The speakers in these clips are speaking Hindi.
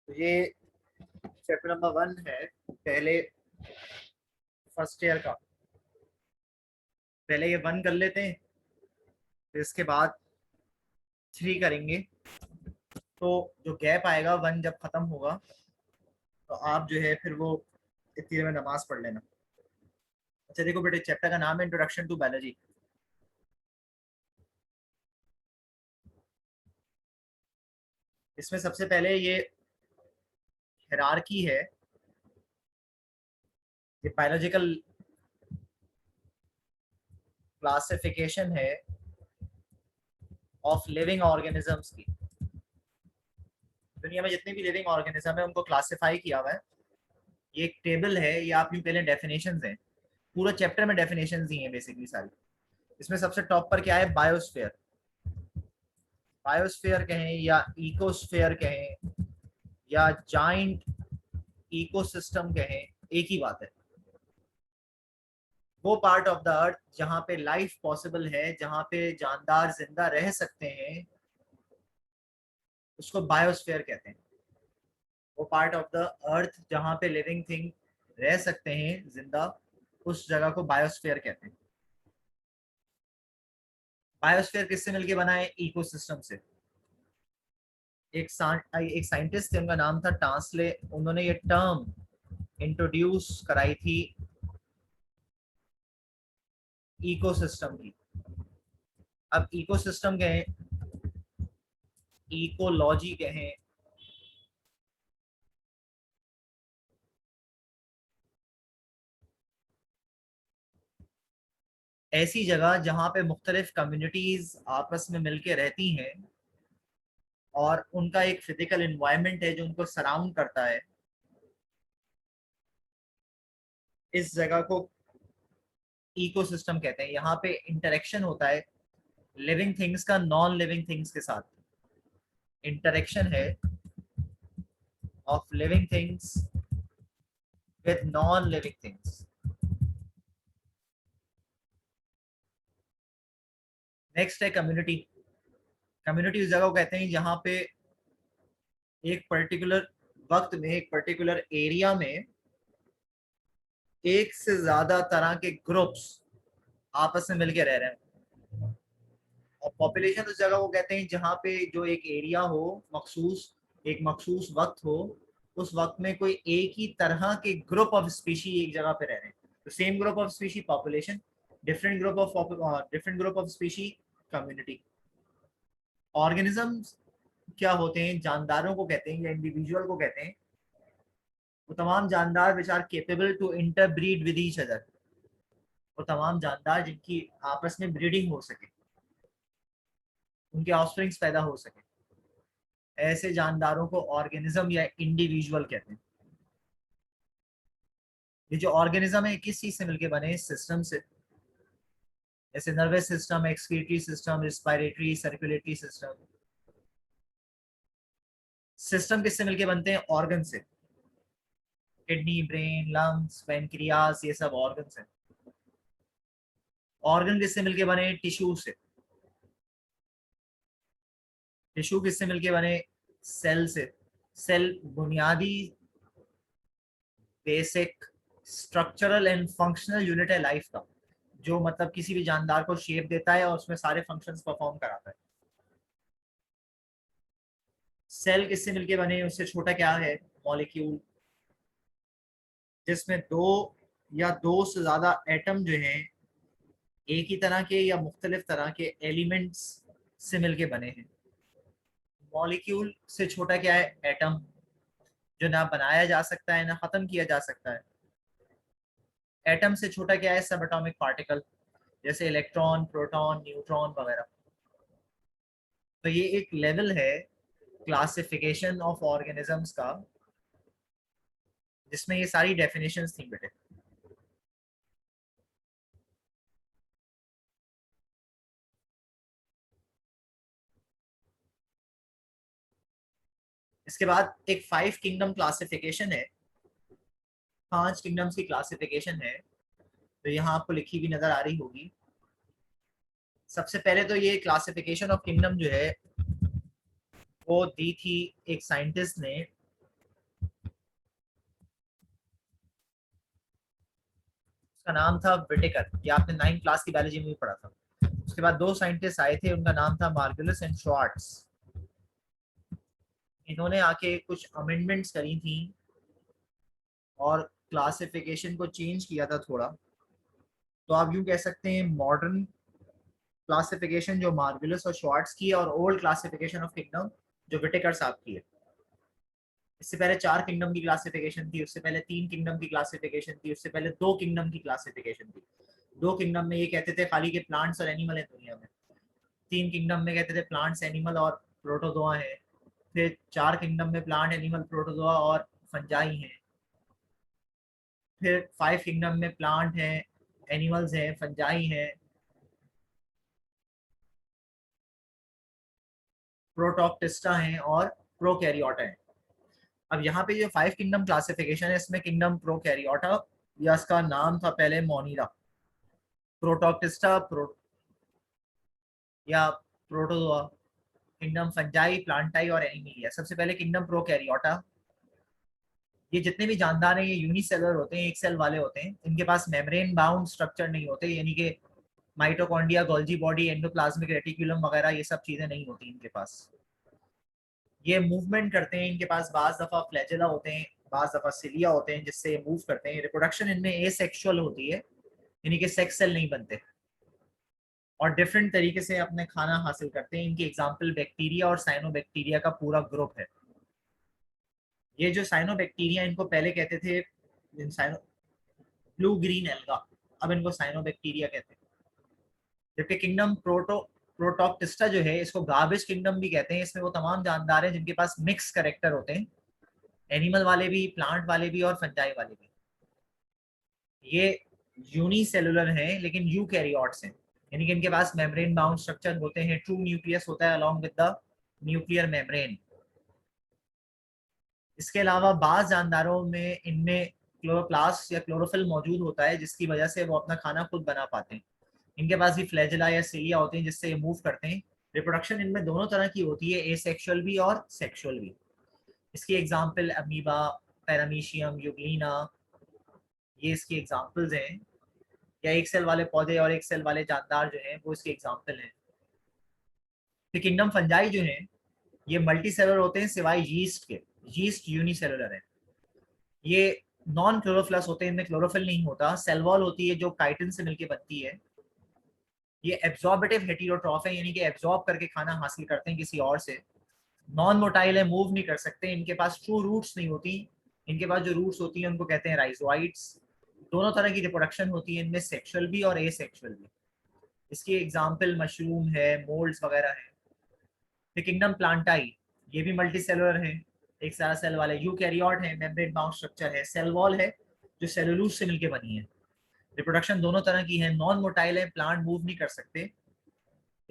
तो ये चैप्टर नंबर 1 है, पहले फर्स्ट ईयर का। पहले ये 1 कर लेते हैं, फिर इसके बाद 3 करेंगे। तो जो गैप आएगा 1 जब खत्म होगा तो आप जो है फिर वो इतनी देर में नमाज पढ़ लेना। अच्छा देखो बेटे, चैप्टर का नाम है इंट्रोडक्शन टू बायोलॉजी। इसमें सबसे पहले ये हायरार्की है, ये बायोलॉजिकल क्लासिफिकेशन है ऑफ लिविंग ऑर्गेनिजम्स की। दुनिया में जितने भी लिविंग ऑर्गेनिज्म है उनको क्लासिफाई किया हुआ है। ये एक टेबल है, ये आप यूं कह लें डेफिनेशंस हैं। पूरा चैप्टर में डेफिनेशंस ही हैं बेसिकली सारी। इसमें सबसे टॉप पर क्या है? बायोस्फीयर। बायोस्फीयर कहें या इकोस्फीयर कहें या जाइंट इकोसिस्टम कहें, एक ही बात है। वो पार्ट ऑफ द अर्थ जहां पे लाइफ पॉसिबल है, जहां पे जानदार जिंदा रह सकते हैं, उसको बायोस्फीयर कहते हैं। वो पार्ट ऑफ द अर्थ जहां पे लिविंग थिंग रह सकते हैं जिंदा, उस जगह को बायोस्फीयर कहते हैं। बायोस्फीयर किससे मिलके बना है? इकोसिस्टम से। एक साइंटिस्ट थे, उनका नाम था टांसले। उन्होंने ये टर्म इंट्रोड्यूस कराई थी इकोसिस्टम की। अब इकोसिस्टम कहें, इकोलॉजी कहें, ऐसी जगह जहां पे मुख्तलिफ कम्युनिटीज आपस में मिलके रहती हैं और उनका एक फिजिकल एनवायरनमेंट है जो उनको सराउंड करता है, इस जगह को इकोसिस्टम कहते हैं। यहाँ पे इंटरेक्शन होता है लिविंग थिंग्स का नॉन लिविंग थिंग्स के साथ। इंटरेक्शन है of living things with non living things. Next है कम्युनिटी। कम्युनिटी उस जगह को कहते हैं जहाँ पे एक पर्टिकुलर वक्त में, एक पर्टिकुलर एरिया में एक से ज्यादा तरह के ग्रुप्स आपस में मिलके रह रहे हैं। और पॉपुलेशन उस जगह को कहते हैं जहाँ पे जो एक एरिया हो मखसूस, एक मखसूस वक्त हो, उस वक्त में कोई एक ही तरह के ग्रुप ऑफ स्पीशी एक जगह पे रह रहे हैं। तो same group of species population, different group of species community. Organisms क्या होते हैं? जानदारों को कहते हैं या इंडिविजुअल को कहते हैं वो तमाम जानदार which are capable to interbreed with each other. वो तमाम जानदार जिनकी आपस में ब्रीडिंग हो सके, उनके ऑफस्प्रिंग्स पैदा हो सके, ऐसे जानदारों को ऑर्गेनिज्म या इंडिविजुअल कहते हैं। ये जो ऑर्गेनिज्म है किस चीज से मिलके बने? सिस्टम से। जैसे nervous system, excretory system, respiratory, circulatory system. System किससे मिलके बनते हैं? ऑर्गन से। किडनी, ब्रेन, लंग्स, पेनक्रियास, ये सब ऑर्गन है। ऑर्गन किससे मिलके बने? टिश्यू से। टिश्यू किससे मिलके बने? सेल से। सेल बुनियादी basic structural and functional unit है लाइफ का, जो मतलब किसी भी जानदार को शेप देता है और उसमें सारे फंक्शंस परफॉर्म कराता है। सेल किससे मिलके बने? उससे छोटा क्या है? मॉलिक्यूल, जिसमें दो या दो से ज्यादा एटम जो हैं एक ही तरह के या मुख्तलिफ तरह के एलिमेंट्स से मिलके बने हैं। मॉलिक्यूल से छोटा क्या है? एटम, जो ना बनाया जा सकता है ना खत्म किया जा सकता है। एटम से छोटा क्या है? सब एटॉमिक पार्टिकल, जैसे इलेक्ट्रॉन, प्रोटॉन, न्यूट्रॉन वगैरह। तो ये एक लेवल है क्लासिफिकेशन ऑफ ऑर्गेनिजम्स का, जिसमें ये सारी डेफिनेशंस थी बेटे। इसके बाद एक 5 किंगडम क्लासिफिकेशन है, 5 किंगडम्स की क्लासिफिकेशन है। तो यहाँ आपको लिखी भी नजर आ रही होगी। सबसे पहले तो ये क्लासिफिकेशन ऑफ किंगडम जो है वो दी थी एक साइंटिस्ट ने, उसका नाम था विटेकर, ये आपने 9th क्लास की बायोलॉजी में भी पढ़ा था। उसके बाद 2 साइंटिस्ट आए थे, उनका नाम था मार्गुलिस एंड श्वार्ट्ज। इन्होंने आके कुछ अमेंडमेंट्स करी थी और क्लासिफिकेशन को चेंज किया था थोड़ा। तो आप यूं कह सकते हैं मॉडर्न क्लासिफिकेशन जो मार्गुलिस और श्वार्ट्ज की है, और ओल्ड क्लासिफिकेशन ऑफ किंगडम जो विटेकर साहब की है। इससे पहले 4 किंगडम की क्लासिफिकेशन थी, उससे पहले 3 किंगडम की क्लासिफिकेशन थी, उससे पहले 2 किंगडम की क्लासिफिकेशन थी। 2 किंगडम में ये कहते थे खाली के प्लांट्स और एनिमल है दुनिया में। 3 किंगडम में कहते थे प्लांट्स, एनिमल और प्रोटोजोआ है। फिर 4 किंगडम में प्लांट, एनिमल, प्रोटोजोआ और फंजाई हैं। फिर 5 किंगडम में प्लांट है, एनिमल्स हैं, फंजाई हैं, प्रोटोक्टिस्टा हैं और प्रोकैरियोटा हैं। अब यहाँ पे जो 5 किंगडम क्लासिफिकेशन है, इसमें किंगडम प्रोकैरियोटा, या इसका नाम था पहले मोनिरा, प्रोटोक्टिस्टा या प्रोटोजोआ, किंगडम फंजाई, प्लांटाई और एनिमिलिया। सबसे पहले किंगडम प्रोकैरियोटा। ये जितने भी जानदार हैं ये यूनिसेलुलर होते हैं, एक सेल वाले होते हैं। इनके पास मेम्ब्रेन बाउंड स्ट्रक्चर नहीं होते, यानी कि mitochondria, Golgi body, endoplasmic reticulum वगैरह ये सब चीजें नहीं होती इनके पास। ये मूवमेंट करते हैं, इनके पास बाज दफा फ्लैजेला होते हैं, बाज दफा सिलिया होते हैं जिससे ये मूव करते हैं। रिप्रोडक्शन इनमें एसेक्सुअल होती है, यानी कि सेक्स सेल नहीं बनते, और डिफरेंट तरीके से अपने खाना हासिल करते हैं। इनकी एग्जाम्पल बैक्टीरिया और साइनोबैक्टीरिया का पूरा ग्रुप है। ये जो साइनोबैक्टीरिया, इनको पहले कहते थे ब्लू ग्रीन एल्गा, अब इनको साइनोबैक्टीरिया कहते हैं। जबकि किंगडम प्रोटोक्टिस्टा जो है, इसको गार्बेज किंगडम भी कहते हैं। इसमें वो तमाम जानदार हैं जिनके पास मिक्स करेक्टर होते हैं, एनिमल वाले भी, प्लांट वाले भी और फंजाई वाले भी। ये यूनिसेलुलर हैं लेकिन यूकैरियोट्स हैं, यानी कि इनके पास मेम्ब्रेन बाउंड स्ट्रक्चर होते हैं, ट्रू न्यूक्लियस होता है along with the nuclear membrane. इसके अलावा बाज जानदारों में इनमें क्लोरोप्लास्ट या क्लोरोफिल मौजूद होता है, जिसकी वजह से वो अपना खाना खुद बना पाते हैं। इनके पास भी फ्लैजेला या सिलिया होते हैं जिससे ये मूव करते हैं। रिप्रोडक्शन इनमें दोनों तरह की होती है, एसेक्सुअल भी और सेक्सुअल भी। इसकी एग्जांपल अमीबा, पैरामीशियम, यूग्लिना, ये इसकी एग्जांपल्स हैं। या एक सेल वाले पौधे और एक सेल वाले जानदार जो हैं वो इसके एग्जांपल हैं। फिर किंगडम फंजाई जो हैं, ये मल्टी सेलुलर होते हैं सिवाय यीस्ट के। यीस्ट यूनिसेलुलर है। ये नॉन क्लोरोफ्लस होते हैं, इनमें क्लोरोफिल नहीं होता। सेल वॉल होती है जो काइटिन से मिलकर बनती है। ये एब्जॉर्बेटिव हेटेरोट्रॉफ है, यानी कि एब्जॉर्ब करके खाना हासिल करते हैं किसी और से। नॉन मोटाइल है, मूव नहीं कर सकते। इनके पास ट्रू रूट्स नहीं होती। इनके पास जो रूट्स होती हैं उनको कहते हैं राइजोइड्स। दोनों तरह की रिप्रोडक्शन होती है इनमें, सेक्सुअल भी और एसेक्सुअल भी। इसकी एग्जांपल मशरूम है, मोल्ड्स वगैरह है। फिर किंगडम प्लांटाई, ये भी मल्टी सेलुलर है, एक सारा सेल वाले। यूकैरियोट है, मेम्ब्रेन बाउंड स्ट्रक्चर है, सेल वॉल है जो सेलुलोज से मिलकर बनी है। रिप्रोडक्शन दोनों तरह की है, नॉन मोटाइल है, प्लांट मूव नहीं कर सकते।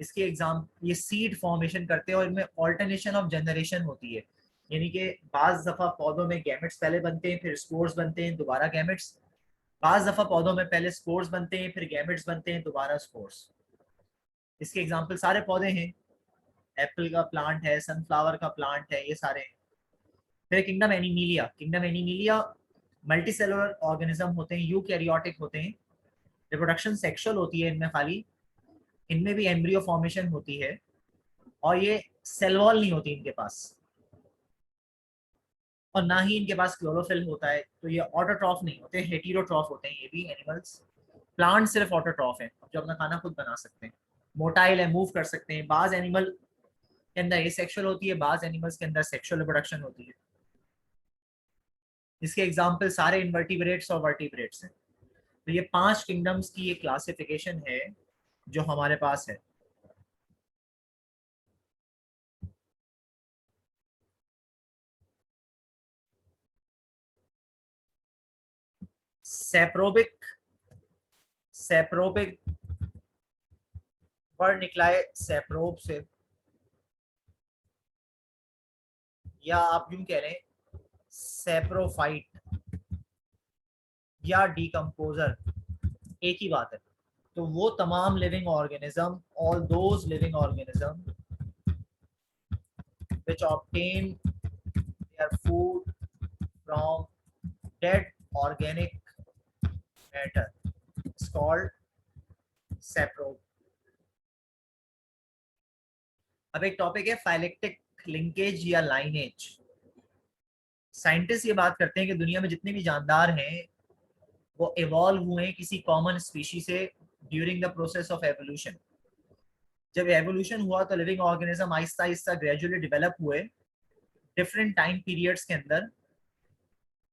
इसके एग्जाम, ये सीड फॉर्मेशन करते हैं और इनमें ऑल्टरनेशन ऑफ जनरेशन होती है, यानी कि बाज दफा पौधों में गैमेट्स पहले बनते हैं, फिर स्पोर्स बनते हैं, दोबारा गैमेट्स। बाज दफा पौधों में पहले स्पोर्स बनते हैं, फिर गैमेट्स बनते हैं, दोबारा स्पोर्स। इसके एग्जाम्पल सारे पौधे हैं, एप्पल का प्लांट है, सनफ्लावर का प्लांट है, ये सारे हैं। फिर kingdom Animalia. Kingdom Animalia multi cellular organism होते हैं, यूकैरियोटिक होते हैं। रिप्रोडक्शन सेक्सुअल होती है इनमें खाली, इनमें भी एम्ब्रियो फॉर्मेशन होती है, और ये सेल वॉल नहीं होती इनके पास, और ना ही इनके पास क्लोरोफिल होता है। तो ये ऑटोट्रॉफ नहीं होते, हेटेरोट्रॉफ होते हैं ये भी एनिमल्स। प्लांट सिर्फ ऑटोट्रॉफ है जो अपना खाना खुद बना सकते हैं, मोटाइल है, मूव कर सकते हैं। बाज एनिमल के अंदर एसेक्सुअल होती है, बाज एनिमल्स के अंदर सेक्सुअल रिप्रोडक्शन होती है। इसके एग्जाम्पल सारे इनवर्टिब्रेट्स और वर्टिब्रेट्स हैं। तो ये 5 किंगडम्स की ये क्लासिफिकेशन है जो हमारे पास है। सेप्रोबिक, सेप्रोबिक वर्ड निकला है सेप्रोब से, या आप यूं कह लें सेप्रोफाइट या डीकम्पोजर, एक ही बात है। तो वो तमाम living organism, all those living organism which obtain their food from dead organic matter, is called saprobe. अब एक टॉपिक है फाइलेक्टिक लिंकेज या लाइनेज। साइंटिस्ट ये बात करते हैं कि दुनिया में जितने भी जानदार हैं वो इवॉल्व हुए हैं किसी कॉमन स्पीशी से during the process of evolution. जब एवोल्यूशन हुआ तो living organism Aahista Aahista gradually develop हुए डिफरेंट टाइम पीरियड्स के अंदर।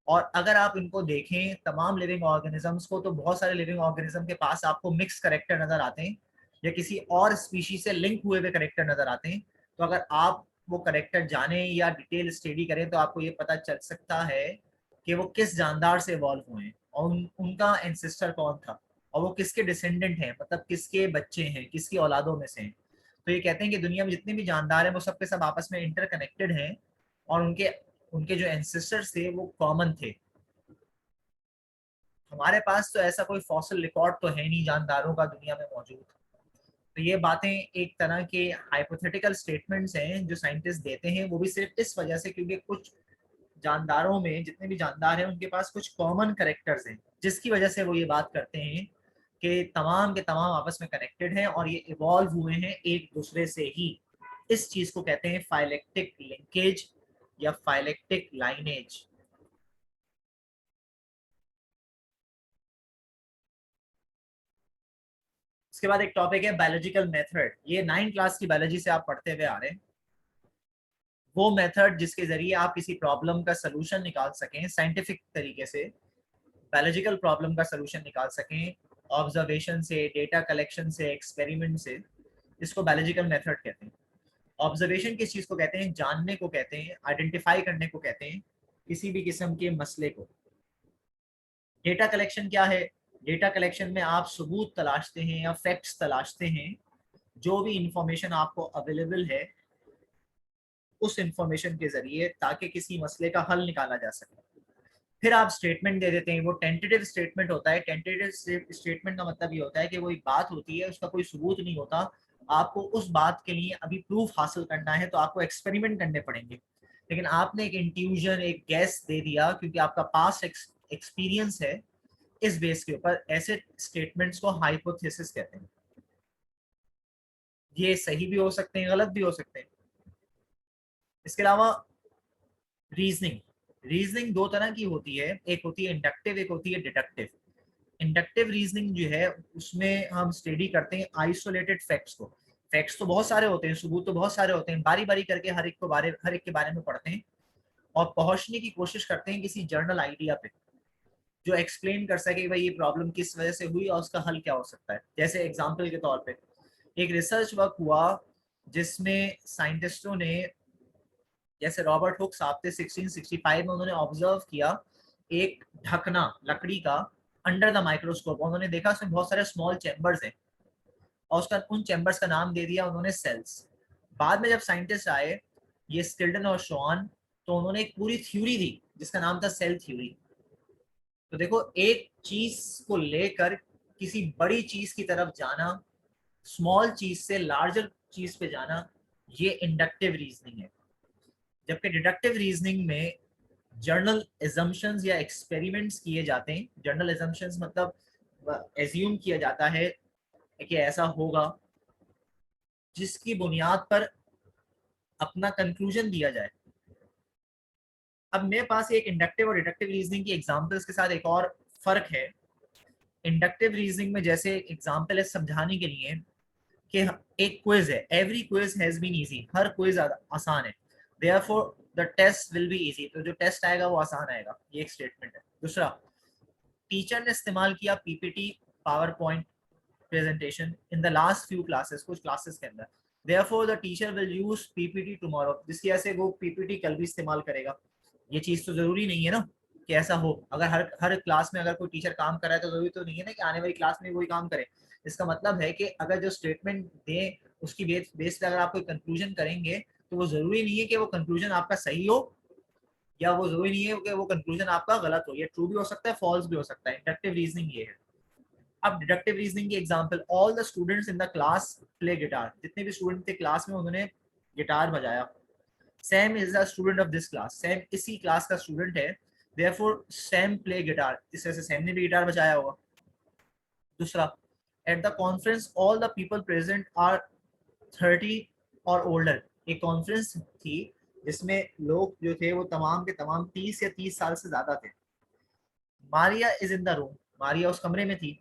और अगर आप इनको देखें तमाम लिविंग ऑर्गेनिजम्स को, तो बहुत सारे लिविंग ऑर्गेनिज्म के पास आपको मिक्स करेक्टर नजर आते हैं या किसी और स्पीशी से लिंक हुए हुए करेक्टर नजर आते हैं। तो अगर आप वो करेक्टर जाने या डिटेल स्टडी करें तो आपको ये पता चल सकता है कि वो किस जानदार से इवॉल्व हुए हैं और उनका एंसेस्टर कौन था और वो किसके डिसेंडेंट हैं, मतलब किसके बच्चे हैं, किसकी औलादों में से हैं। तो ये कहते हैं कि दुनिया में जितने भी जानदार हैं वो सब के सब आपस में इंटरकनेक्टेड हैं और उनके उनके जो एंसेस्टर्स थे वो कॉमन थे। हमारे पास तो ऐसा कोई फॉसिल रिकॉर्ड तो है नहीं जानदारों का दुनिया में मौजूद। तो ये बातें एक तरह के हाइपोथेटिकल स्टेटमेंट्स हैं जो साइंटिस्ट देते हैं, वो भी सिर्फ इस वजह से क्योंकि कुछ जानदारों में, जितने भी जानदार हैं उनके पास कुछ कॉमन करेक्टर्स हैं जिसकी वजह से वो ये बात करते हैं कि तमाम के तमाम आपस में कनेक्टेड हैं और ये इवॉल्व हुए हैं एक दूसरे से ही। इस चीज को कहते हैं फाइलेक्टिक लिंकेज या फाइलेक्टिक लाइनेज। उसके बाद एक टॉपिक है बायोलॉजिकल मेथड। ये 9th क्लास की बायोलॉजी से आप पढ़ते हुए आ रहे हैं। वो मेथड जिसके जरिए आप किसी प्रॉब्लम का सलूशन निकाल सकें साइंटिफिक तरीके से, बायोलॉजिकल प्रॉब्लम का सलूशन निकाल सकें ऑब्जर्वेशन से, डेटा कलेक्शन से, एक्सपेरिमेंट से। इसको बायोलॉजिकल मेथड कहते हैं। ऑब्जर्वेशन किस चीज को कहते हैं? जानने को कहते हैं, आइडेंटिफाई करने को कहते हैं किसी भी किस्म के मसले को। डेटा कलेक्शन क्या है? डेटा कलेक्शन में आप सबूत तलाशते हैं या फैक्ट्स तलाशते हैं, जो भी इंफॉर्मेशन आपको अवेलेबल है उस इंफॉर्मेशन के जरिए, ताकि किसी मसले का हल निकाला जा सके। फिर आप स्टेटमेंट दे देते हैं, वो टेंटेटिव स्टेटमेंट होता है। टेंटेटिव स्टेटमेंट का मतलब ये होता है कि वो एक बात होती है, उसका कोई सबूत नहीं होता, आपको उस बात के लिए अभी प्रूफ हासिल करना है तो आपको एक्सपेरिमेंट करने पड़ेंगे। लेकिन आपने एक इंट्यूजन, एक गैस दे दिया क्योंकि आपका पास्ट एक्सपीरियंस है, इस बेस के ऊपर ऐसे स्टेटमेंट्स को हाइपोथेसिस कहते हैं। ये सही भी हो सकते हैं, गलत भी हो सकते हैं। इसके अलावा रीजनिंग। रीजनिंग दो तरह की होती है, एक होती है इंडक्टिव, एक होती है डिडक्टिव। इंडक्टिव रीजनिंग जो है उसमें हम स्टडी करते हैं आइसोलेटेड फैक्ट्स को। फैक्ट्स तो बहुत सारे होते हैं, सबूत तो बहुत सारे होते हैं, बारी बारी करके हर एक के बारे में पढ़ते हैं और पहुंचने की कोशिश करते हैं किसी जर्नल आइडिया पे जो एक्सप्लेन कर सके भाई ये प्रॉब्लम किस वजह से हुई और उसका हल क्या हो सकता है। जैसे एग्जाम्पल के तौर पे एक रिसर्च वर्क हुआ जिसमें साइंटिस्टों ने, जैसे रॉबर्ट हुक साहब थे 1665 में, उन्होंने ऑब्जर्व किया एक ढकना लकड़ी का अंडर द माइक्रोस्कोप। उन्होंने देखा उसमें बहुत सारे स्मॉल चैम्बर्स हैं और उसका उन चैम्बर्स का नाम दे दिया उन्होंने सेल्स। बाद में जब साइंटिस्ट आए, ये स्टिल्टन और शॉन, तो उन्होंने एक पूरी थ्योरी दी जिसका नाम था सेल थ्योरी। तो देखो, एक चीज को लेकर किसी बड़ी चीज की तरफ जाना, स्मॉल चीज से लार्जर चीज पे जाना, ये इंडक्टिव रीजनिंग है। जबकि डिडक्टिव रीजनिंग में जर्नल एजम्पशंस या एक्सपेरिमेंट्स किए जाते हैं। जर्नल एजम्पशंस मतलब एज्यूम किया जाता है कि ऐसा होगा, जिसकी बुनियाद पर अपना कंक्लूजन दिया जाए। अब मेरे पास एक इंडक्टिव और डिडक्टिव रीजनिंग की एग्जांपल्स के साथ एक और फर्क है। इंडक्टिव रीजनिंग में जैसे एग्जांपल है समझाने के लिए कि एक क्विज है, every quiz has been easy, हर क्विज आसान है, therefore the test will be easy, तो जो टेस्ट आएगा वो आसान आएगा। ये एक स्टेटमेंट है। दूसरा, टीचर ने इस्तेमाल किया PPT, power point presentation in the last few classes, कुछ क्लासेस के अंदर, therefore the teacher will use PPT tomorrow, जिसकी वजह से वो पीपीटी कल भी इस्तेमाल करेगा। ये चीज तो जरूरी नहीं है ना कि ऐसा हो। अगर हर हर क्लास में अगर कोई टीचर काम कर रहा है तो जरूरी तो नहीं है ना कि आने वाली क्लास में वही काम करे। इसका मतलब है कि अगर जो स्टेटमेंट दे उसकी बेस पे अगर आप कोई कंक्लूजन करेंगे तो वो जरूरी नहीं है कि वो कंक्लूजन आपका सही हो, या वो जरूरी नहीं है कि वो कंक्लूजन आपका गलत हो। ये ट्रू भी हो सकता है, फॉल्स भी हो सकता है। इंडक्टिव रीजनिंग ये है। अब डिडक्टिव रीजनिंग की example, all the students in the class play guitar, जितने भी स्टूडेंट थे क्लास में उन्होंने गिटार बजाया। Sam is the student of this class, Sam इसी क्लास का स्टूडेंट है, देयरफॉर सैम प्ले गिटार, इस वजह से सैम ने भी गिटार बजाया होगा। दूसरा, at the conference all the people present are 30 और ओल्डर। एक कॉन्फ्रेंस थी जिसमें लोग जो थे वो तमाम के तमाम 30 या 30 साल से ज्यादा थे। Maria is in the room, Maria उस कमरे में थी।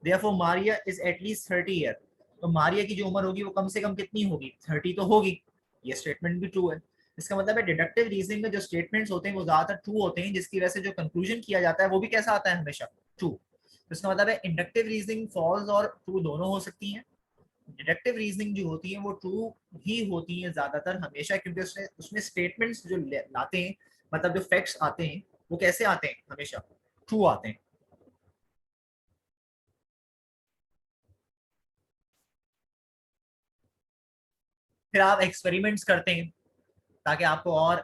Therefore Maria is at least 30 year. तो मारिया की जो उम्र होगी वो कम से कम कितनी होगी, 30 तो होगी। ये स्टेटमेंट भी ट्रू है। इसका मतलब है डिडक्टिव रीजनिंग में जो स्टेटमेंट्स होते हैं वो ज्यादातर ट्रू होते हैं, जिसकी वजह से जो कंक्लूजन किया जाता है वो भी कैसा आता है, हमेशा ट्रू। तो इसका मतलब है इंडक्टिव रीजनिंग फॉल्स और ट्रू दोनों हो सकती हैं। डिडक्टिव रीजनिंग जो होती है वो ट्रू ही होती है ज्यादातर हमेशा, क्योंकि उसमें उसमें स्टेटमेंट्स जो लाते हैं, मतलब जो फैक्ट्स आते हैं वो कैसे आते हैं, हमेशा ट्रू आते हैं। फिर आप एक्सपेरिमेंट्स करते हैं ताकि आपको और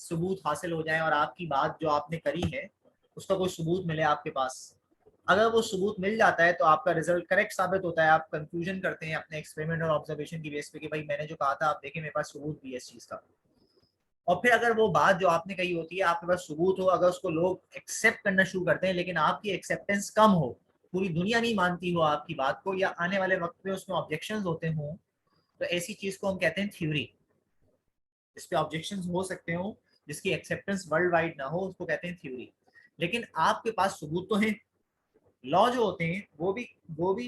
सबूत हासिल हो जाए और आपकी बात जो आपने करी है उसका कोई सबूत मिले आपके पास। अगर वो सबूत मिल जाता है तो आपका रिजल्ट करेक्ट साबित होता है। आप कंक्लूजन करते हैं अपने एक्सपेरिमेंट और ऑब्जर्वेशन की बेस पे कि भाई मैंने जो कहा था आप देखें मेरे पास सबूत भी है इस चीज का। और फिर अगर वो बात जो आपने कही होती है आपके पास सबूत हो, अगर उसको लोग एक्सेप्ट करना शुरू करते हैं लेकिन आपकी एक्सेप्टेंस कम हो, पूरी दुनिया नहीं मानती हो आपकी बात को, या आने वाले वक्त में उसमें ऑब्जेक्शन होते हों, तो ऐसी चीज को हम कहते हैं थ्योरी। जिस पे ऑब्जेक्शन हो सकते हो, जिसकी एक्सेप्टेंस वर्ल्ड वाइड ना हो, उसको कहते हैं थ्योरी। लेकिन आपके पास सबूत तो है। लॉ जो होते हैं वो भी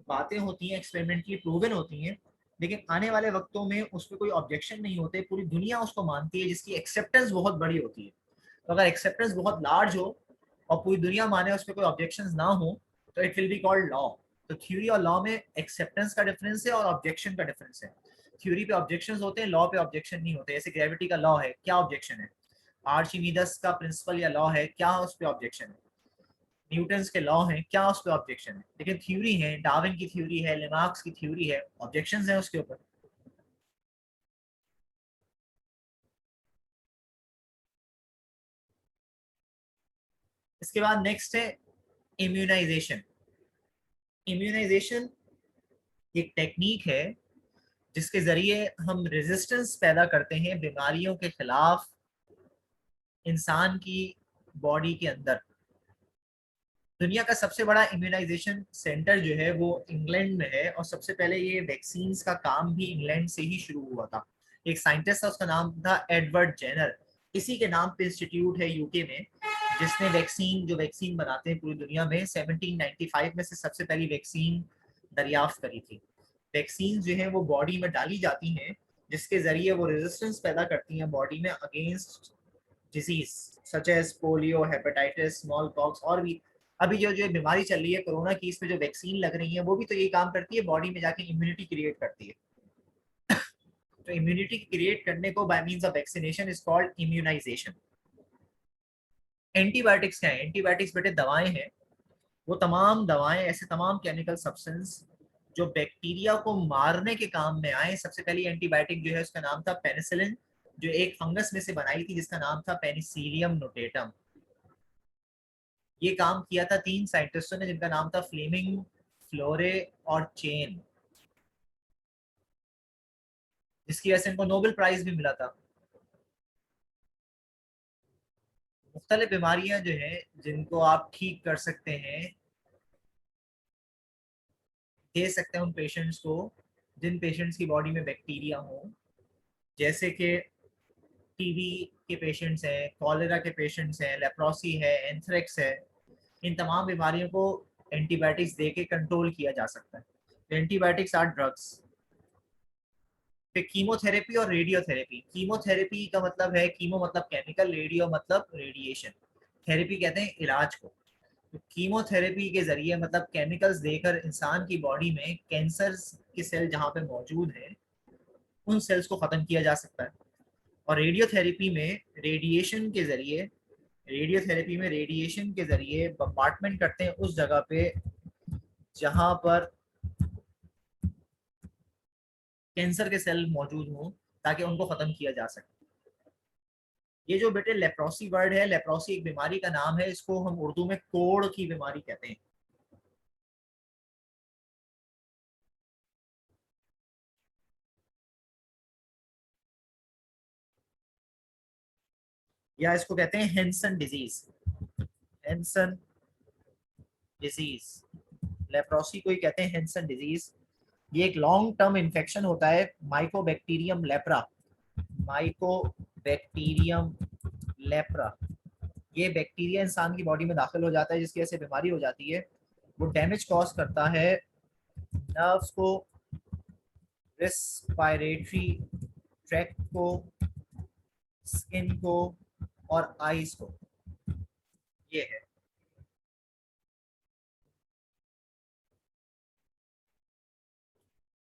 बातें होती हैं एक्सपेरिमेंटली प्रूवन होती हैं, लेकिन आने वाले वक्तों में उस पर कोई ऑब्जेक्शन नहीं होते, पूरी दुनिया उसको मानती है, जिसकी एक्सेप्टेंस बहुत बड़ी होती है। तो अगर एक्सेप्टेंस बहुत लार्ज हो और पूरी दुनिया माने, उस पर कोई ऑब्जेक्शन ना हो, तो it will be called law. तो थ्योरी और लॉ में एक्सेप्टेंस का डिफरेंस है और ऑब्जेक्शन का डिफरेंस है। थ्योरी पे ऑब्जेक्शन होते हैं, लॉ पे ऑब्जेक्शन नहीं होते। जैसे ग्रेविटी का लॉ है, क्या ऑब्जेक्शन है? आर्चिमीडस का प्रिंसिपल या लॉ है, क्या उस पर ऑब्जेक्शन है? न्यूटन्स के लॉ हैं, क्या उस पर ऑब्जेक्शन है? लेकिन थ्योरी है, डार्विन की थ्योरी है, लेमार्क्स की थ्योरी है, ऑब्जेक्शंस हैं उसके ऊपर। इसके बाद नेक्स्ट है इम्यूनाइजेशन। इम्यूनाइजेशन एक टेक्निक है जिसके जरिए हम रेजिस्टेंस पैदा करते हैं बीमारियों के खिलाफ इंसान की बॉडी के अंदर। दुनिया का सबसे बड़ा इम्यूनाइजेशन सेंटर जो है वो इंग्लैंड में है, और सबसे पहले ये वैक्सीन का काम भी इंग्लैंड से ही शुरू हुआ था। एक साइंटिस्ट था, उसका नाम था एडवर्ड जेनर। इसी के नाम पे इंस्टीट्यूट है यूके में, जिसने वैक्सीन बनाते हैं पूरी दुनिया में, 1795 में से सबसे पहली वैक्सीन दरियाफ्त करी थी। वैक्सीन जो है वो बॉडी में डाली जाती हैं, जिसके जरिए वो रेजिस्टेंस पैदा करती हैं बॉडी में against disease such as polio, hepatitis, smallpox, और भी अभी जो जो बीमारी चल रही है कोरोना की, इसमें जो वैक्सीन लग रही है वो भी तो यही काम करती है, बॉडी में जाके इम्यूनिटी क्रिएट करती है। तो इम्यूनिटी क्रिएट करने को by means of vaccination is called immunisation. Antibiotics क्या है? एंटीबायोटिक्स बेटे दवाएं हैं। वो तमाम दवाएं, ऐसे तमाम केमिकल सब्सटेंस जो बैक्टीरिया को मारने के काम में आए। सबसे पहली एंटीबायोटिक जो है उसका नाम था पेनिसिलिन, जो एक फंगस में से बनाई थी जिसका नाम था पेनिसिलियम नोटेटम। ये काम किया था तीन साइंटिस्टों ने जिनका नाम था फ्लेमिंग, फ्लोरे और चेन, जिसकी वजह से इनको नोबेल प्राइज भी मिला था। मुख्तलिफ बीमारियां जो हैं जिनको आप ठीक कर सकते हैं, दे सकते हैं उन पेशेंट्स को जिन पेशेंट्स की बॉडी में बैक्टीरिया हो, जैसे कि टीबी के पेशेंट्स हैं, कॉलेरा के पेशेंट्स हैं, लेप्रोसी है, एंथ्रेक्स है। इन तमाम बीमारियों को एंटीबायोटिक्स दे के कंट्रोल किया जा सकता है। Antibiotics are drugs. फिर कीमोथेरेपी और रेडियोथेरेपी। कीमोथेरेपी का मतलब है, कीमो मतलब केमिकल, रेडियो मतलब रेडिएशन, थेरेपी कहते हैं इलाज को। तो कीमोथेरेपी के जरिए मतलब केमिकल्स देकर इंसान की बॉडी में कैंसर के सेल जहाँ पे मौजूद है उन सेल्स को खत्म किया जा सकता है। और रेडियोथेरेपी में रेडिएशन के जरिए बम्बार्टमेंट करते हैं उस जगह पे जहाँ पर कैंसर के सेल मौजूद हों, ताकि उनको खत्म किया जा सके। ये जो बेटे लेप्रोसी वर्ड है, लेप्रोसी एक बीमारी का नाम है, इसको हम उर्दू में कोढ़ की बीमारी कहते हैं। या इसको कहते हैं Henson disease. Henson disease leprosy को ही कहते हैं हेंसन डिजीज। ये एक लॉन्ग टर्म इन्फेक्शन होता है माइकोबैक्टीरियम लेप्रा, माइकोबैक्टीरियम लेप्रा। ये बैक्टीरिया इंसान की बॉडी में दाखिल हो जाता है जिसकी वजह से बीमारी हो जाती है। वो डैमेज कॉज करता है नर्व्स को, रेस्पिरेटरी ट्रैक्ट को, स्किन को और आईज को। ये है।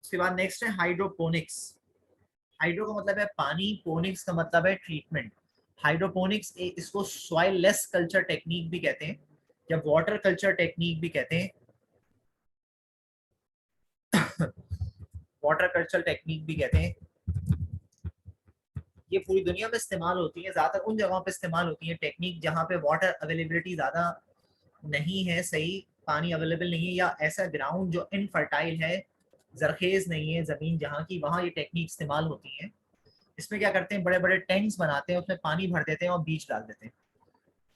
उसके बाद नेक्स्ट है हाइड्रोपोनिक्स। हाइड्रो का मतलब है पानी, पोनिक्स का मतलब है ट्रीटमेंट। हाइड्रोपोनिक्स इसको सॉइल लेस कल्चर टेक्निक भी कहते हैं या वाटर कल्चर टेक्निक भी कहते हैं। वाटर कल्चर टेक्निक भी कहते हैं। ये पूरी दुनिया में इस्तेमाल होती है, ज्यादातर उन जगहों पे इस्तेमाल होती है टेक्निक जहाँ पे वाटर अवेलेबिलिटी ज्यादा नहीं है, सही पानी अवेलेबल नहीं है, या ऐसा ग्राउंड जो इनफर्टाइल है, जरखेज नहीं है जमीन जहाँ की, वहाँ ये टेक्निक इस्तेमाल होती है। इसमें क्या करते हैं, बड़े बड़े टैंक्स बनाते हैं, उसमें पानी भर देते हैं और बीज डाल देते हैं।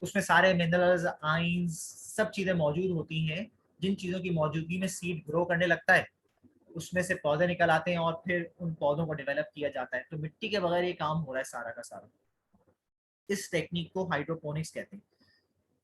उसमें सारे मिनरल्स, आइंस, सब चीजें मौजूद होती हैं जिन चीजों की मौजूदगी में सीड ग्रो करने लगता है, उसमें से पौधे निकल आते हैं और फिर उन पौधों को डेवलप किया जाता है। तो मिट्टी के बगैर ये काम हो रहा है सारा का सारा। इस टेक्निक को हाइड्रोपोनिक्स कहते हैं।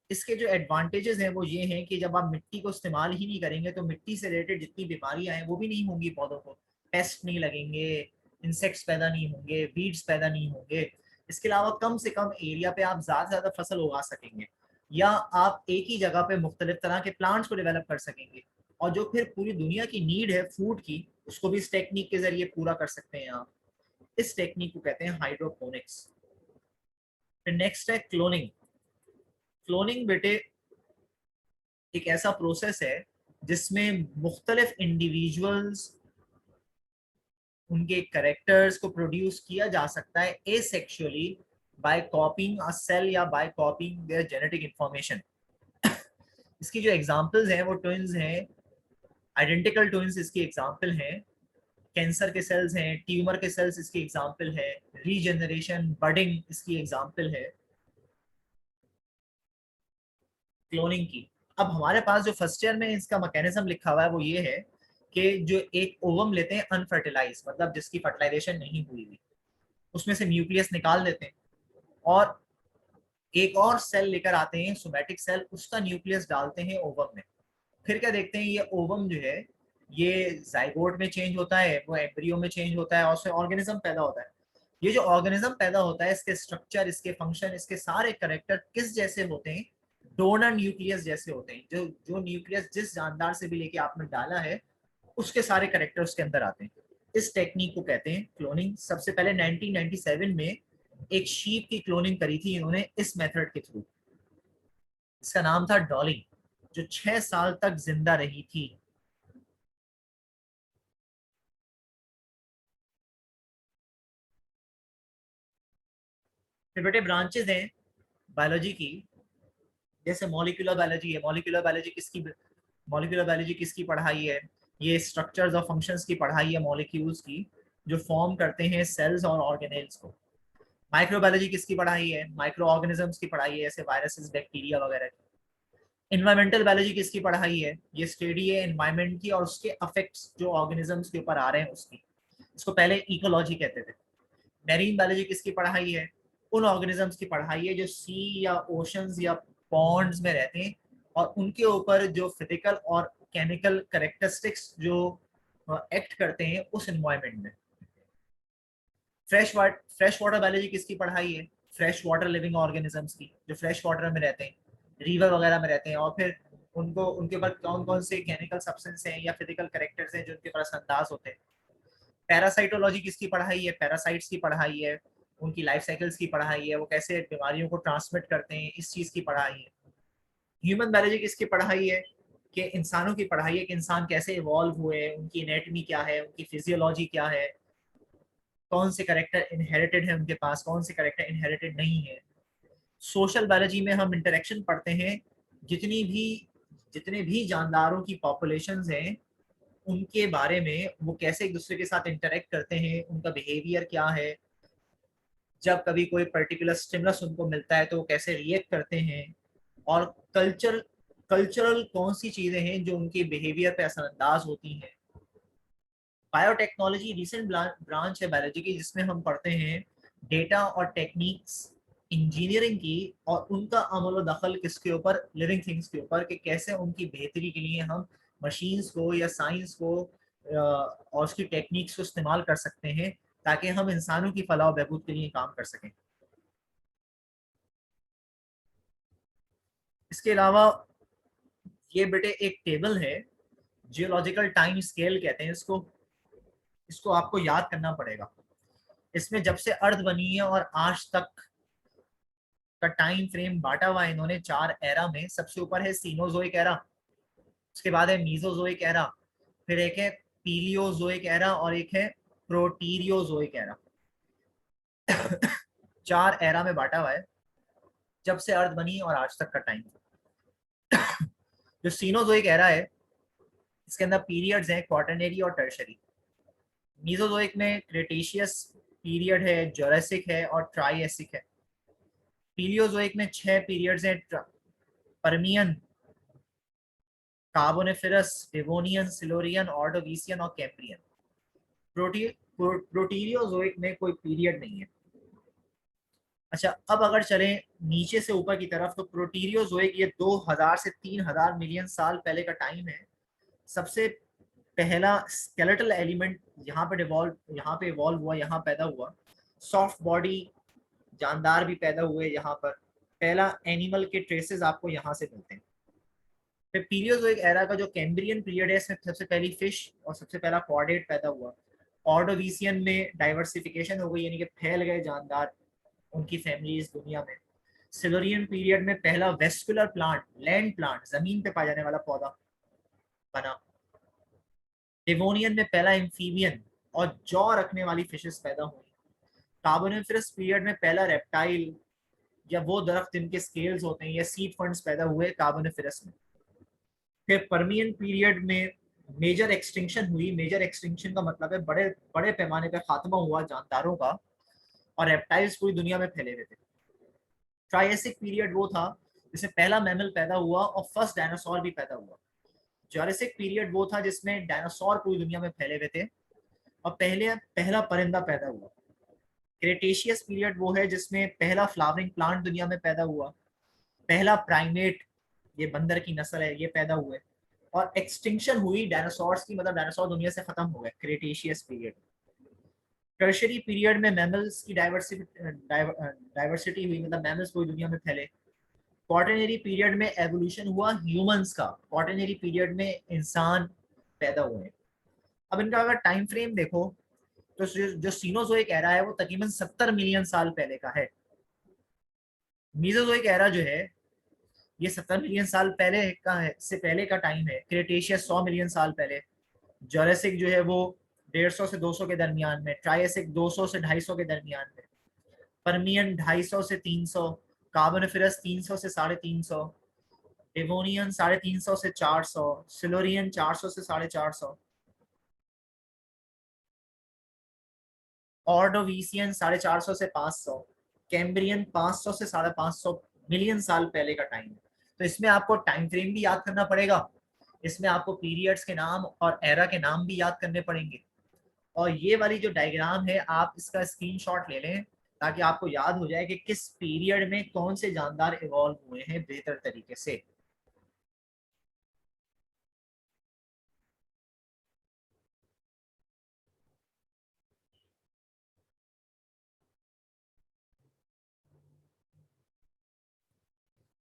इसके जो एडवांटेजेस हैं वो ये हैं कि जब आप मिट्टी को इस्तेमाल ही नहीं करेंगे तो मिट्टी से रिलेटेड जितनी बीमारियां हैं वो भी नहीं होंगी पौधों को, पेस्ट नहीं लगेंगे, इंसेक्ट्स पैदा नहीं होंगे, वीड्स पैदा नहीं होंगे। इसके अलावा कम से कम एरिया पे आप ज्यादा से ज्यादा फसल उगा सकेंगे, या आप एक ही जगह पे मुख्तलिफ तरह के प्लांट्स को डेवलप कर सकेंगे, और जो फिर पूरी दुनिया की नीड है फूड की, उसको भी इस टेक्निक के जरिए पूरा कर सकते हैं आप। इस टेक्निक को कहते हैं हाइड्रोपोनिक्स। फिर नेक्स्ट है क्लोनिंग। क्लोनिंग बेटे एक ऐसा प्रोसेस है जिसमें मुख्तलिफ इंडिविजुअल्स, उनके करेक्टर्स को प्रोड्यूस किया जा सकता है asexually by copying a cell या by copying their genetic information. इसकी जो एग्जांपल्स हैं वो ट्विंस हैं, आइडेंटिकल ट्विंस इसकी एग्जांपल हैं, कैंसर के सेल्स हैं, ट्यूमर के सेल्स इसकी एग्जांपल है, रीजनरेशन, बडिंग इसकी एग्जांपल है क्लोनिंग की। अब हमारे पास जो फर्स्ट ईयर में इसका मैकेनिज्म लिखा हुआ है वो ये है कि जो एक ओवम लेते हैं अनफर्टिलाइज, मतलब जिसकी फर्टिलाइजेशन नहीं हुई हुई, उसमें से न्यूक्लियस निकाल देते हैं और एक और सेल लेकर आते हैं सोमैटिक सेल, उसका न्यूक्लियस डालते हैं ओवम में। फिर क्या देखते हैं, ये ओवम जो है ये जाइगोट में चेंज होता है, वो एम्ब्रियो में चेंज होता है और उससे ऑर्गेनिज्म पैदा होता है। ये जो ऑर्गेनिज्म पैदा होता है इसके स्ट्रक्चर, इसके फंक्शन, इसके सारे करेक्टर किस जैसे होते हैं, डोनर न्यूक्लियस जैसे होते हैं। जो जो न्यूक्लियस जिस जानदार से भी लेके आपने डाला है उसके सारे करेक्टर उसके अंदर आते हैं। इस टेक्निक को कहते हैं क्लोनिंग। सबसे पहले 1997 में एक शीप की क्लोनिंग करी थी इन्होंने इस मेथड के थ्रू। इसका नाम था डॉली, जो 6 साल तक जिंदा रही थी। फिर बेटे ब्रांचेस हैं बायोलॉजी की, जैसे मॉलिक्यूलर बायोलॉजी है। मॉलिक्यूलर बायोलॉजी किसकी पढ़ाई है, ये स्ट्रक्चर्स और फंक्शंस की पढ़ाई है मॉलिक्यूल्स की, जो फॉर्म करते हैं सेल्स और ऑर्गेनेल्स को। माइक्रोबायोलॉजी किसकी पढ़ाई है, माइक्रो ऑर्गेनिजम्स की पढ़ाई है, जैसे वायरसेस, बैक्टीरिया वगैरह की। इन्वायरमेंटल बायोलॉजी किसकी पढ़ाई है, ये स्टडी है एनवायरमेंट की और उसके अफेक्ट्स जो ऑर्गेनिजम्स के ऊपर आ रहे हैं उसकी। इसको पहले इकोलॉजी कहते थे। मैरीन बायोलॉजी किसकी पढ़ाई है, उन ऑर्गेनिजम्स की पढ़ाई है जो सी या ओशंस या पॉन्ड्स में रहते हैं और उनके ऊपर जो फिजिकल और केमिकल करेक्टरिस्टिक्स जो एक्ट करते हैं उस एनवायरमेंट में। फ्रेश वाटर बायोलॉजी किसकी पढ़ाई है, फ्रेश वाटर लिविंग ऑर्गेनिजम्स की, जो फ्रेश वाटर में रहते हैं, रिवर वगैरह में रहते हैं, और फिर उनको उनके ऊपर कौन कौन से केमिकल सब्सटेंस हैं या फिजिकल करेक्टर्स हैं जो उनके ऊपर असरअंदाज होते हैं। पैरासाइटोलॉजी किसकी पढ़ाई है, पैरासाइट्स की पढ़ाई है, उनकी लाइफ साइकिल्स की पढ़ाई है, वो कैसे बीमारियों को ट्रांसमिट करते हैं, इस चीज की पढ़ाई है। ह्यूमन बायोलॉजी किसकी पढ़ाई है, कि इंसानों की पढ़ाई है कि इंसान कैसे इवॉल्व हुए, उनकी एनेटमी क्या है, उनकी फिजियोलॉजी क्या है, कौन से करेक्टर इनहेरिटेड है उनके पास, कौन से करेक्टर इनहेरिटेड नहीं है। सोशल बायोलॉजी में हम इंटरेक्शन पढ़ते हैं, जितनी भी जितने भी जानदारों की पॉपुलेशंस हैं उनके बारे में, वो कैसे एक दूसरे के साथ इंटरेक्ट करते हैं, उनका बिहेवियर क्या है, जब कभी कोई पर्टिकुलर स्टिमुलस उनको मिलता है तो वो कैसे रिएक्ट करते हैं। और कल्चर कल्चरल कौन सी चीजें हैं जो उनके बिहेवियर पे असरअंदाज होती हैं। बायोटेक्नोलॉजी रिसेंट ब्रांच है बायोलॉजी की जिसमें हम पढ़ते हैं डेटा और टेक्निक्स इंजीनियरिंग की और उनका अमल दखल किसके ऊपर, लिविंग थिंग्स के ऊपर, कि कैसे उनकी बेहतरी के लिए हम मशीन्स को या साइंस को और उसकी टेक्निक्स को इस्तेमाल कर सकते हैं ताकि हम इंसानों की फलाह बहबूद के लिए काम कर सकें। इसके अलावा ये बेटे एक टेबल है, जियोलॉजिकल टाइम स्केल कहते हैं इसको, इसको आपको याद करना पड़ेगा। इसमें जब से अर्थ बनी है और आज तक का टाइम फ्रेम बांटा हुआ है इन्होंने 4 एरा में। सबसे ऊपर है सीनोजोइक एरा, उसके बाद है मीजोजोइक एरा, फिर एक है पीलियोजोइक एरा और एक है प्रोटीरियोजोइक एरा। 4 एरा में बांटा हुआ है जब से अर्थ बनी और आज तक का टाइम। जो सीनोजोइक एरा है इसके अंदर पीरियड्स हैं क्वाटरनरी और टर्शरी। मीजोजोइक में क्रेटेशियस पीरियड है, जोरासिक है और ट्राइएसिक है। पीलियोजोइक में 6 पीरियड्स हैं, परमियन, कार्बोनिफेरस, डिवोनियन, सिलोरियन, ऑर्डोवीसियन और कैम्ब्रियन। प्रोटीरियोजोइक में कोई पीरियड नहीं है। अच्छा, अब अगर चलें नीचे से ऊपर की तरफ तो प्रोटीरियोजोइक ये 2000 से 3000 मिलियन साल पहले का टाइम है। सबसे पहला स्केलेटल एलिमेंट यहाँ पे इवॉल्व हुआ, यहाँ पैदा हुआ। सॉफ्ट बॉडी जानदार भी पैदा हुए यहाँ पर। पहला एनिमल के ट्रेसेस आपको यहाँ से मिलते हैं। फिर पीलियोजोइक एरा का जो कैम्ब्रियन पीरियड है इसमें सबसे पहली फिश और सबसे पहला कॉर्डेट पैदा हुआ। ऑर्डोवीसियन में डाइवर्सिफिकेशन हो गई, यानी कि फैल गए जानदार, उनकी फैमिलीज दुनिया में। सिलोरियन पीरियड में पहला वेस्कुलर प्लांट, लैंड प्लांट, जमीन पे पाया जाने वाला पौधा बना। डिवोनियन में पहला एम्फीबियन और जॉ रखने वाली फिशेस पैदा हुई। कार्बोनिफरस पीरियड में पहला रेप्टाइल या वो दरख्त जिनके स्केल्स होते हैं या सीड फंड्स पैदा हुए कार्बोनिफरस में। फिर परमियन पीरियड में मेजर एक्सटिंक्शन हुई। मेजर एक्सटिंक्शन का मतलब है बड़े बड़े पैमाने पर खात्मा हुआ जानदारों का और रेप्टाइल्स पूरी दुनिया में फैले हुए थे। ट्राइएसिक पीरियड वो था जिसमें पहला मैमल पैदा हुआ और फर्स्ट डायनासोर भी पैदा हुआ। जोरासिक पीरियड वो था जिसमें डायनासोर पूरी दुनिया में फैले हुए थे और पहला परिंदा पैदा हुआ। क्रेटेशियस पीरियड वो है जिसमें पहला फ्लावरिंग प्लांट दुनिया में पैदा हुआ। पहला प्राइमेट, ये बंदर की नस्ल है, ये पैदा हुए। और एक्सटिंक्शन हुई डायनासोर्स की, मतलब डायनासोर दुनिया से खत्म हो गए क्रेटेशियस पीरियड। टर्शरी पीरियड में मैमल्स की डाइवर्सिटी हुई, मतलब मैमल्स पूरी दुनिया में फैले। क्वाटरनरी पीरियड में एवोल्यूशन हुआ ह्यूमंस का। क्वाटरनरी पीरियड में इंसान पैदा हुए। अब इनका अगर टाइम फ्रेम देखो तो जो सीनोजोइक एरा है वो तकरीबन 70 मिलियन साल पहले का है। मीजोजोइक एरा जो है ये 70 मिलियन साल पहले का है, से पहले का टाइम है। क्रेटेशियस 100 मिलियन साल पहले। जोरासिक जो है वो 150 से 200 के दरमियान में। ट्राइएसिक 200 से 250 के दरमियान में। परमियन 250 से 300। कार्बोनिफेरस 300 से 350। डिवोनियन 350 से 400। सिलोरियन 400 से 450। ऑर्डोवीसियन 450 से 500। कैम्ब्रियन 500 से 550 मिलियन साल पहले का टाइम है। तो इसमें आपको टाइम फ्रेम भी याद करना पड़ेगा, इसमें आपको पीरियड्स के नाम और एरा के नाम भी याद करने पड़ेंगे। और ये वाली जो डायग्राम है आप इसका स्क्रीनशॉट ले लें ताकि आपको याद हो जाए कि किस पीरियड में कौन से जानदार इवॉल्व हुए हैं बेहतर तरीके से।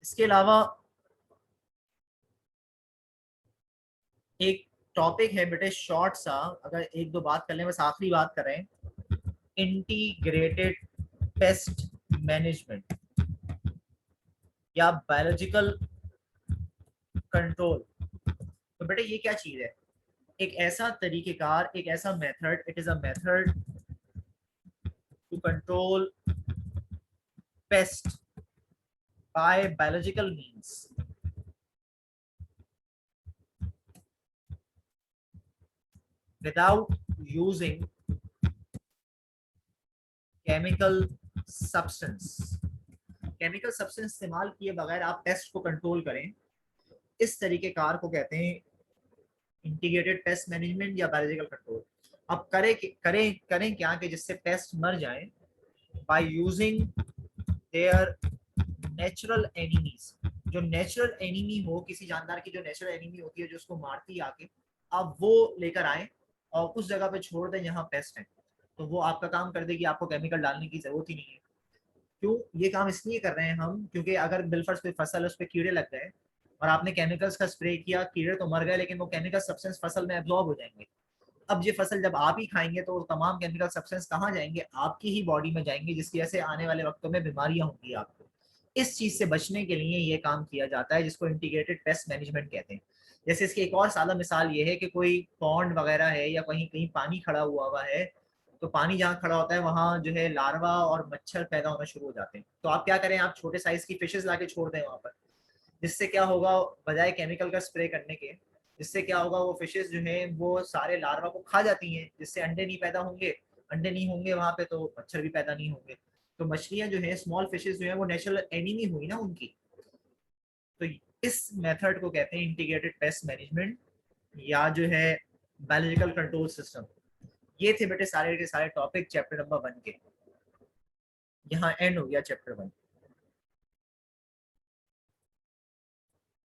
इसके अलावा एक टॉपिक है बेटे शॉर्ट सा, अगर एक दो बात कर लें, बस आखिरी बात कर रहे हैं, इंटीग्रेटेड पेस्ट मैनेजमेंट या बायोलॉजिकल कंट्रोल। तो बेटे ये क्या चीज है? एक ऐसा तरीकेकार, एक ऐसा method, it is a method to control pest by biological means without using chemical substance। Chemical substance इस्तेमाल किए बगैर आप पेस्ट को कंट्रोल करें इस तरीके कार को कहते हैं इंटीग्रेटेड पेस्ट मैनेजमेंट या बायोलॉजिकल कंट्रोल। अब करें करें करें क्या कि जिससे पेस्ट मर जाए by using their natural enemies. जो नेचुरल एनिमी हो, किसी जानदार की जो नेचुरल एनिमी होती है जो उसको मारती है आके, अब वो लेकर आए और उस जगह पे छोड़ दें जहाँ पेस्ट है, तो वो आपका काम कर देगी, आपको केमिकल डालने की जरूरत ही नहीं है। क्यों ये काम इसलिए कर रहे हैं हम, क्योंकि अगर बिलफर्स कोई फसल है उस पर कीड़े लग गए और आपने केमिकल्स का स्प्रे किया, कीड़े तो मर गए लेकिन वो केमिकल सब्सटेंस फसल में एब्जॉर्ब हो जाएंगे। अब ये फसल जब आप ही खाएंगे तो तमाम केमिकल सब्सटेंस कहाँ जाएंगे, आपकी ही बॉडी में जाएंगे, जिसकी वजह से आने वाले वक्तों में बीमारियां होंगी आपको। इस चीज से बचने के लिए ये काम किया जाता है जिसको इंटीग्रेटेड पेस्ट मैनेजमेंट कहते हैं। जैसे इसकी एक और सादा मिसाल ये है कि कोई पॉन्ड वगैरह है या कहीं कहीं पानी खड़ा हुआ है, तो पानी जहाँ खड़ा होता है वहां जो है लार्वा और मच्छर पैदा होना शुरू हो जाते हैं। तो आप क्या करें, आप छोटे साइज की फिशेस लाके छोड़ दें वहां पर, जिससे क्या होगा, बजाय केमिकल का स्प्रे करने के, जिससे क्या होगा, वो फिशेस जो है वो सारे लार्वा को खा जाती हैं, जिससे अंडे नहीं पैदा होंगे। अंडे नहीं होंगे वहां पे तो मच्छर भी पैदा नहीं होंगे। तो मछलियां जो है, स्मॉल फिशेस जो है, वो नेचुरल एनिमी हुई ना उनकी। तो इस मेथड को कहते हैं इंटीग्रेटेड पेस्ट मैनेजमेंट या जो है बायोलॉजिकल कंट्रोल सिस्टम। ये थे बेटे सारे के सारे टॉपिक चैप्टर नंबर 1 के। यहाँ एंड हो गया चैप्टर 1।